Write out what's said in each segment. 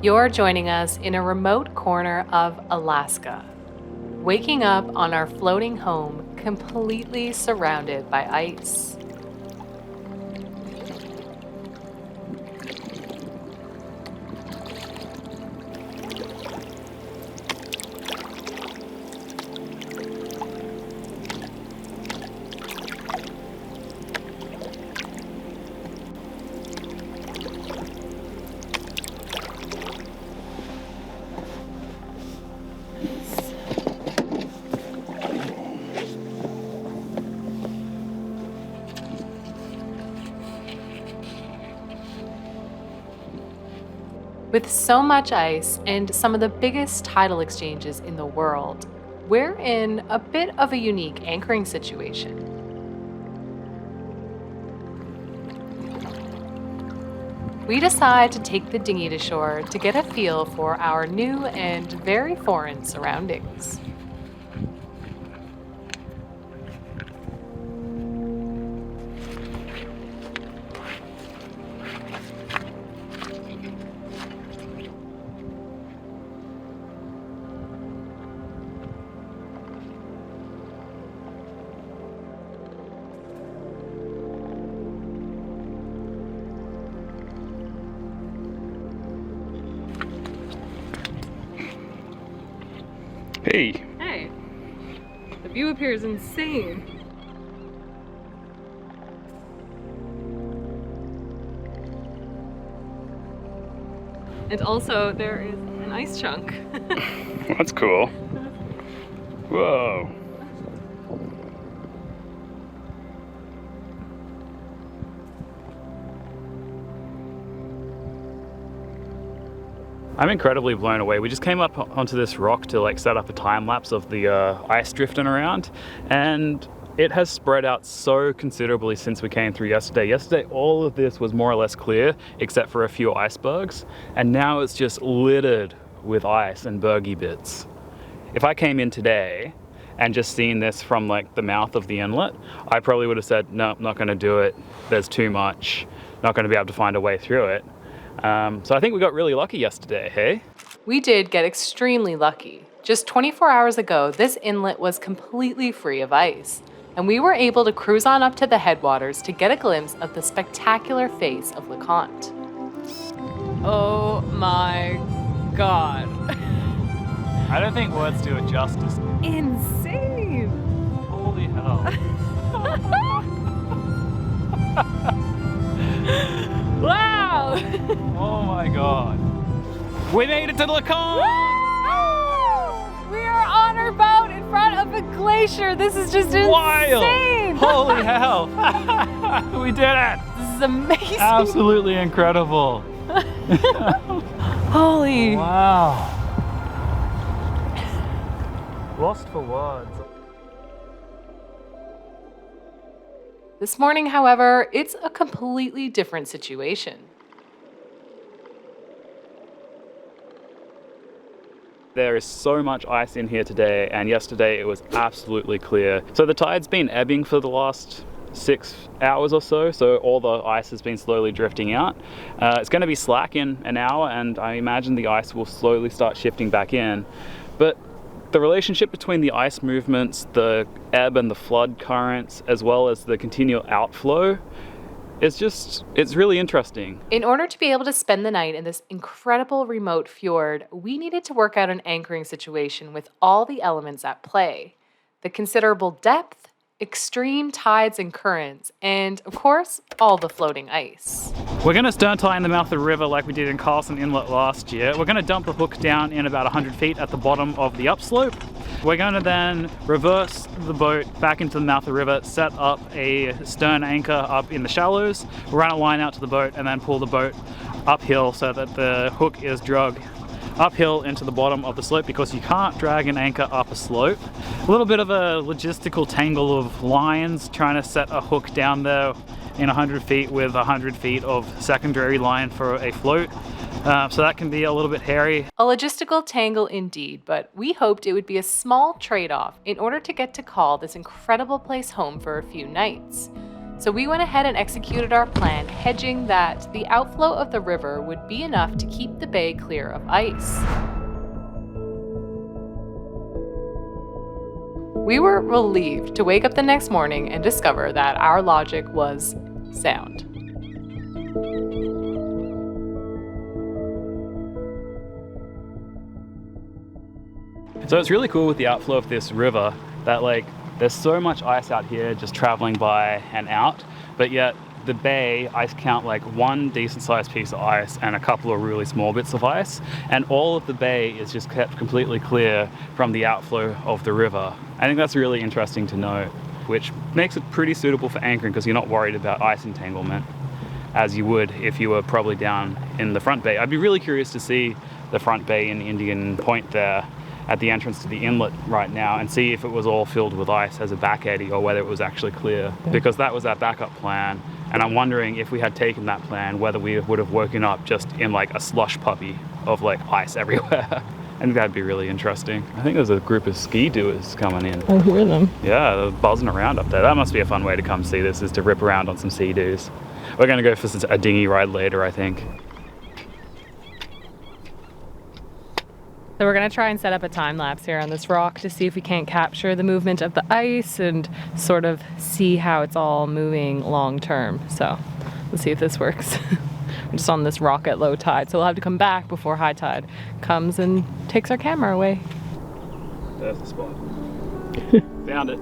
You're joining us in a remote corner of Alaska, waking up on our floating home completely surrounded by ice. With so much ice and some of the biggest tidal exchanges in the world, we're in a bit of a unique anchoring situation. We decide to take the dinghy to shore to get a feel for our new and very foreign surroundings. Hey. Hey, the view up here is insane. And also there is an ice chunk. That's cool. Whoa. I'm incredibly blown away. We just came up onto this rock to set up a time lapse of the ice drifting around, and it has spread out so considerably since we came through yesterday. Yesterday, all of this was more or less clear, except for a few icebergs, and now it's just littered with ice and bergy bits. If I came in today and just seen this from the mouth of the inlet, I probably would have said, no, not gonna do it. There's too much. Not gonna be able to find a way through it. So I think we got really lucky yesterday, hey? We did get extremely lucky. Just 24 hours ago, this inlet was completely free of ice, and we were able to cruise on up to the headwaters to get a glimpse of the spectacular face of LeConte. Oh my God. I don't think words do it justice. Insane! Holy hell. Wow! Oh my God. We made it to LeConte! We are on our boat in front of a glacier. This is just insane! Wild! Holy hell! We did it! This is amazing! Absolutely incredible. Holy! Wow. Lost for words. This morning, however, it's a completely different situation. There is so much ice in here today, and yesterday it was absolutely clear. So the tide's been ebbing for the last 6 hours or so all the ice has been slowly drifting out. It's going to be slack in an hour, and I imagine the ice will slowly start shifting back in. But the relationship between the ice movements, the ebb and the flood currents, as well as the continual outflow, it's really interesting. In order to be able to spend the night in this incredible remote fjord, we needed to work out an anchoring situation with all the elements at play. The considerable depth, extreme tides and currents, and of course, all the floating ice. We're going to stern tie in the mouth of the river like we did in Carlson Inlet last year. We're going to dump the hook down in about 100 feet at the bottom of the upslope. We're going to then reverse the boat back into the mouth of the river, set up a stern anchor up in the shallows, run a line out to the boat, and then pull the boat uphill so that the hook is dragged uphill into the bottom of the slope, because you can't drag an anchor up a slope. A little bit of a logistical tangle of lines trying to set a hook down there in 100 feet with 100 feet of secondary line for a float. So that can be a little bit hairy. A logistical tangle indeed, but we hoped it would be a small trade-off in order to get to call this incredible place home for a few nights. So we went ahead and executed our plan, hedging that the outflow of the river would be enough to keep the bay clear of ice. We were relieved to wake up the next morning and discover that our logic was sound. So it's really cool with the outflow of this river that there's so much ice out here just traveling by and out, but yet the bay, I count one decent sized piece of ice and a couple of really small bits of ice, and all of the bay is just kept completely clear from the outflow of the river. I think that's really interesting to note, which makes it pretty suitable for anchoring because you're not worried about ice entanglement as you would if you were probably down in the front bay. I'd be really curious to see the front bay in Indian Point there at the entrance to the inlet right now and see if it was all filled with ice as a back eddy or whether it was actually clear, because that was our backup plan. And I'm wondering if we had taken that plan, whether we would have woken up just in a slush puppy of ice everywhere. I think that'd be really interesting. I think there's a group of ski doers coming in. I hear them. Yeah, they're buzzing around up there. That must be a fun way to come see this, is to rip around on some sea doos. We're gonna go for a dinghy ride later, I think. So we're gonna try and set up a time lapse here on this rock to see if we can't capture the movement of the ice and sort of see how it's all moving long term. So let's see if this works. We're just on this rock at low tide, so we'll have to come back before high tide comes and takes our camera away. There's the spot. Found it.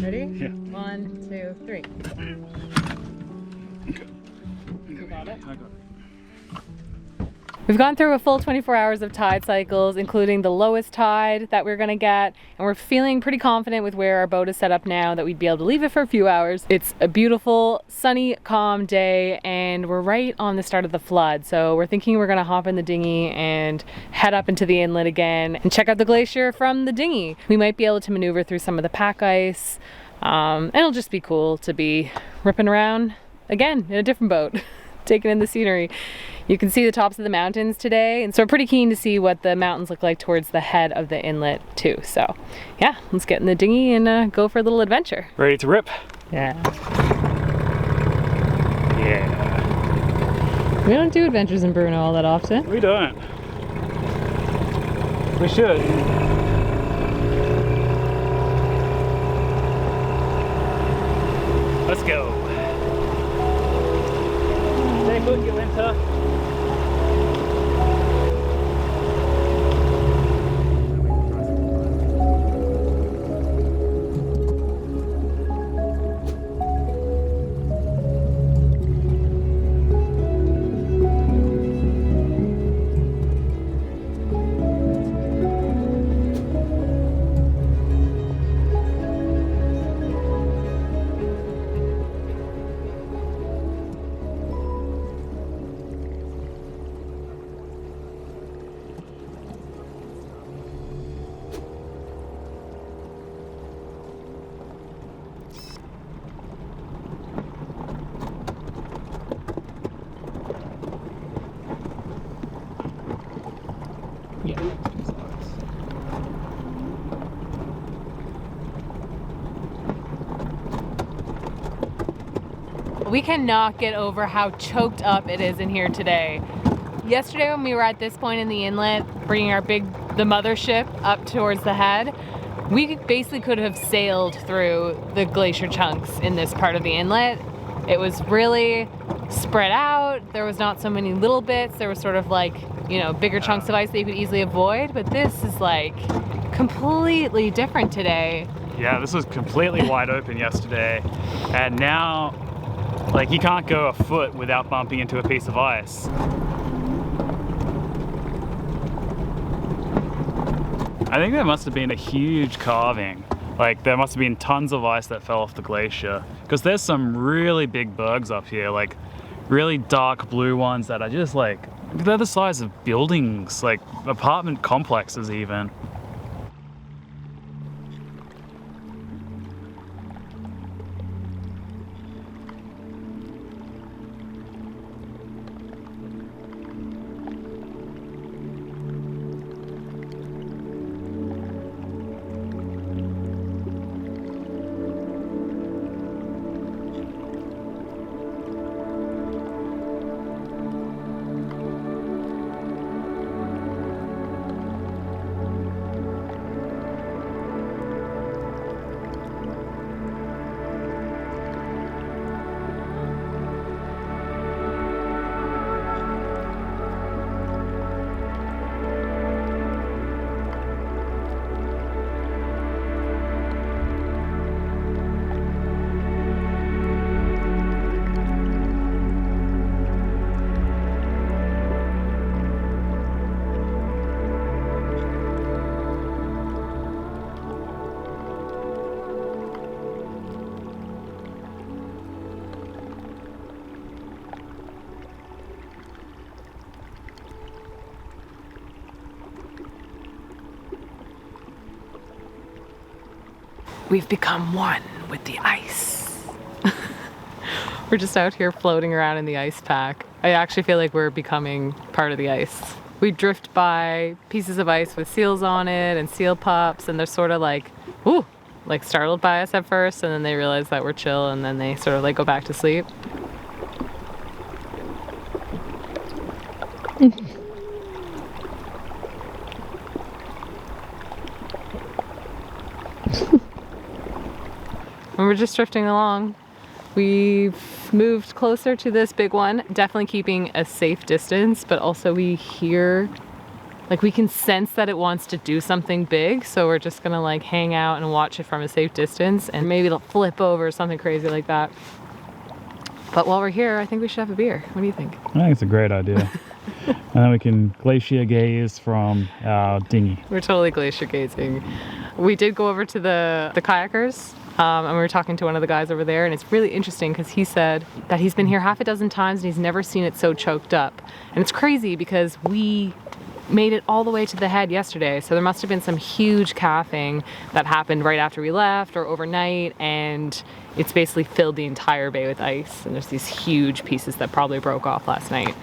Ready? Yeah. 1, 2, 3. Okay. You got it? I got it. We've gone through a full 24 hours of tide cycles, including the lowest tide that we're gonna get, and we're feeling pretty confident with where our boat is set up now that we'd be able to leave it for a few hours. It's a beautiful, sunny, calm day, and we're right on the start of the flood, so we're thinking we're gonna hop in the dinghy and head up into the inlet again and check out the glacier from the dinghy. We might be able to maneuver through some of the pack ice, and it'll just be cool to be ripping around again in a different boat, taking in the scenery. You can see the tops of the mountains today, and so we're pretty keen to see what the mountains look like towards the head of the inlet too. So yeah, let's get in the dinghy and go for a little adventure. Ready to rip? Yeah. Yeah. We don't do adventures in Bruno all that often. We don't. We should. Let's go. Stay put, you enter. Yeah. We cannot get over how choked up it is in here today. Yesterday when we were at this point in the inlet, bringing the mothership up towards the head, we basically could have sailed through the glacier chunks in this part of the inlet. It was really spread out. There was not so many little bits. There was sort of like, you know, bigger chunks of ice that you could easily avoid, but this is like completely different today. Yeah, this was completely wide open yesterday, and now, like, you can't go a foot without bumping into a piece of ice. I think there must have been a huge carving. Like, there must have been tons of ice that fell off the glacier, because there's some really big bergs up here, like really dark blue ones that are just like, they're the size of buildings, like apartment complexes even. We've become one with the ice. We're just out here floating around in the ice pack. I actually feel like we're becoming part of the ice. We drift by pieces of ice with seals on it and seal pups, and they're sort of like, ooh, like startled by us at first, and then they realize that we're chill, and then they sort of like go back to sleep. And we're just drifting along. We've moved closer to this big one, definitely keeping a safe distance, but also we hear, like we can sense that it wants to do something big, so we're just gonna like hang out and watch it from a safe distance, and maybe it'll flip over or something crazy like that. But while we're here, I think we should have a beer. What do you think? I think it's a great idea. And then we can glacier gaze from our dinghy. We're totally glacier gazing. We did go over to the kayakers, and we were talking to one of the guys over there, and it's really interesting because he said that he's been here half a dozen times and he's never seen it so choked up. And it's crazy because we made it all the way to the head yesterday, so there must have been some huge calving that happened right after we left or overnight, and it's basically filled the entire bay with ice, and there's these huge pieces that probably broke off last night.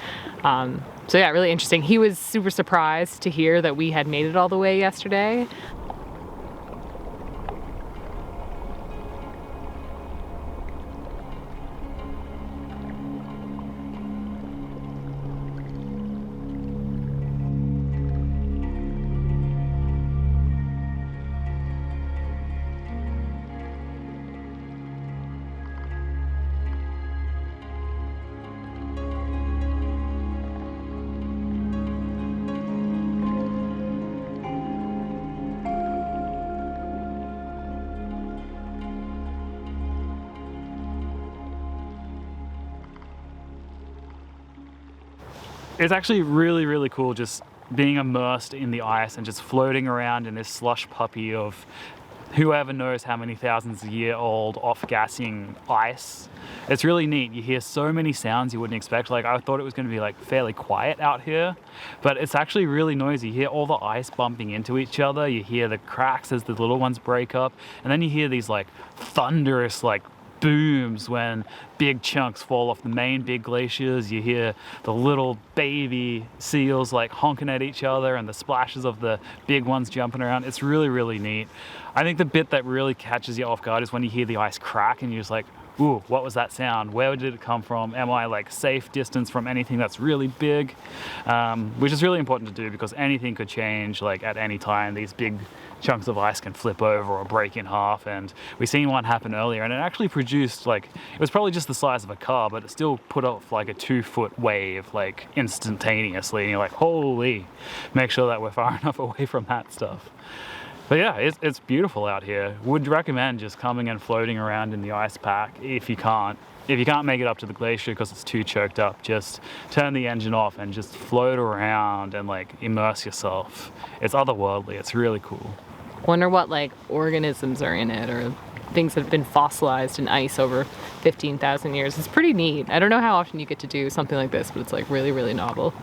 So yeah, really interesting. He was super surprised to hear that we had made it all the way yesterday. It's actually really, really cool just being immersed in the ice and just floating around in this slush puppy of whoever knows how many thousands of year old off-gassing ice. It's really neat. You hear so many sounds you wouldn't expect. Like, I thought it was going to be like fairly quiet out here, but it's actually really noisy. You hear all the ice bumping into each other. You hear the cracks as the little ones break up, and then you hear these like thunderous like booms when big chunks fall off the main big glaciers. You hear the little baby seals like honking at each other and the splashes of the big ones jumping around. It's really, really neat. I think the bit that really catches you off guard is when you hear the ice crack and you're just like, ooh, what was that sound? Where did it come from? Am I like safe distance from anything that's really big? Which is really important to do because anything could change like at any time. These big chunks of ice can flip over or break in half, and we seen one happen earlier, and it actually produced like, it was probably just the size of a car, but it still put off like a 2-foot wave like instantaneously, and you're like, holy, make sure that we're far enough away from that stuff. But yeah, it's beautiful out here. Would recommend just coming and floating around in the ice pack if you can't. If you can't make it up to the glacier because it's too choked up, just turn the engine off and just float around and like immerse yourself. It's otherworldly, it's really cool. Wonder what like organisms are in it or things that have been fossilized in ice over 15,000 years. It's pretty neat. I don't know how often you get to do something like this, but it's like really, really novel.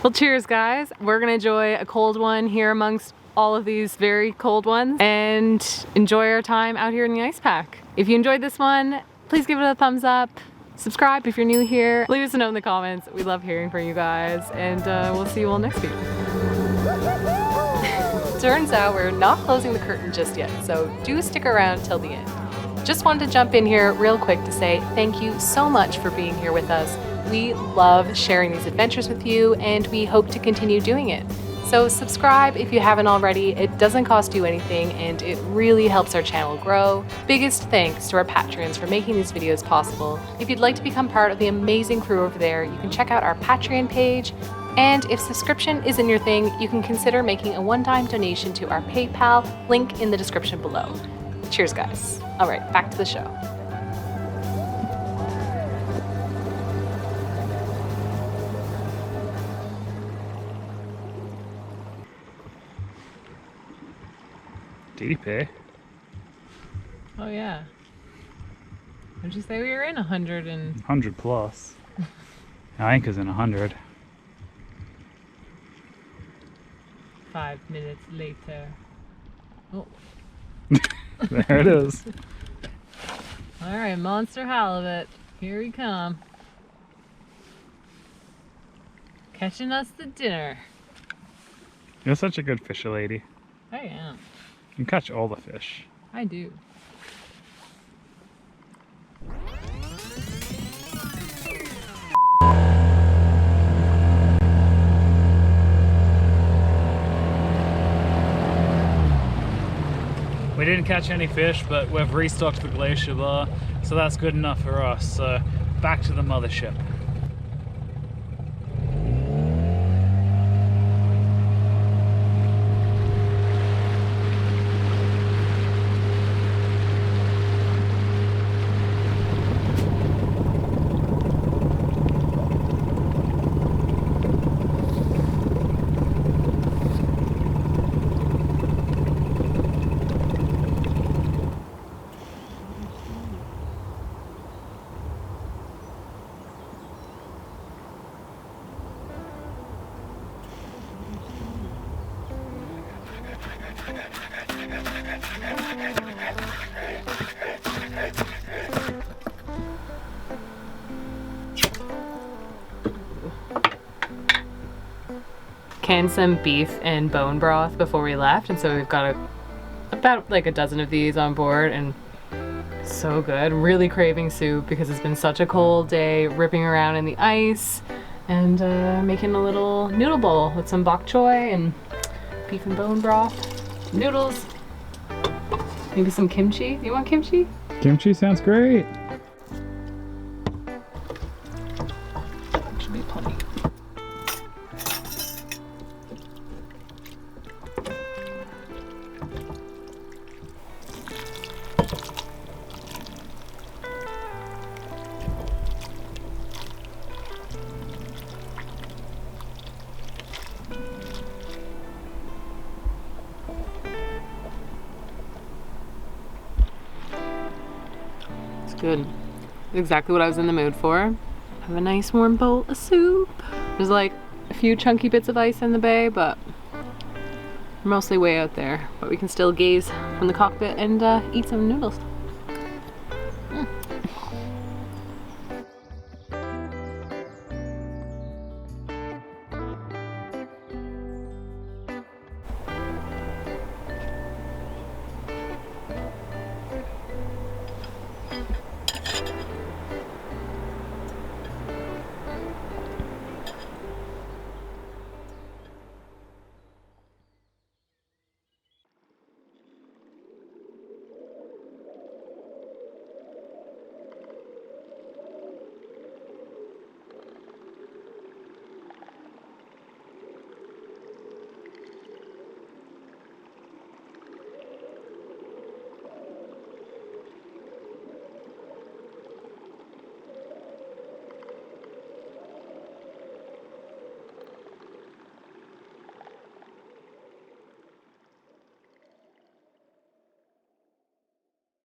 Well, cheers guys. We're gonna enjoy a cold one here amongst all of these very cold ones and enjoy our time out here in the ice pack. If you enjoyed this one, please give it a thumbs up. Subscribe if you're new here. Leave us a note in the comments. We love hearing from you guys, and we'll see you all next week. Turns out we're not closing the curtain just yet, so do stick around till the end. Just wanted to jump in here real quick to say thank you so much for being here with us. We love sharing these adventures with you, and we hope to continue doing it. So subscribe if you haven't already. It doesn't cost you anything, and it really helps our channel grow. Biggest thanks to our Patreons for making these videos possible. If you'd like to become part of the amazing crew over there, you can check out our Patreon page. And if subscription isn't your thing, you can consider making a one-time donation to our PayPal, link in the description below. Cheers, guys. All right, back to the show. Did he pay? Oh yeah. Did you say we were in 100 and... 100 plus. I think it's in 100. 5 minutes later. Oh. There it is. All right, monster halibut. Here we come. Catching us the dinner. You're such a good fisher lady. I am. You can catch all the fish. I do. We didn't catch any fish, but we've restocked the Glacier bar, so that's good enough for us. So back to the mothership. Canned some beef and bone broth before we left, and so we've got about like a dozen of these on board, and so good. Really craving soup because it's been such a cold day, ripping around in the ice, and making a little noodle bowl with some bok choy and beef and bone broth, noodles, maybe some kimchi. You want kimchi? Kimchi sounds great. Should be plenty. Good. Exactly what I was in the mood for. Have a nice warm bowl of soup. There's like a few chunky bits of ice in the bay, but we're mostly way out there. But we can still gaze from the cockpit and eat some noodles.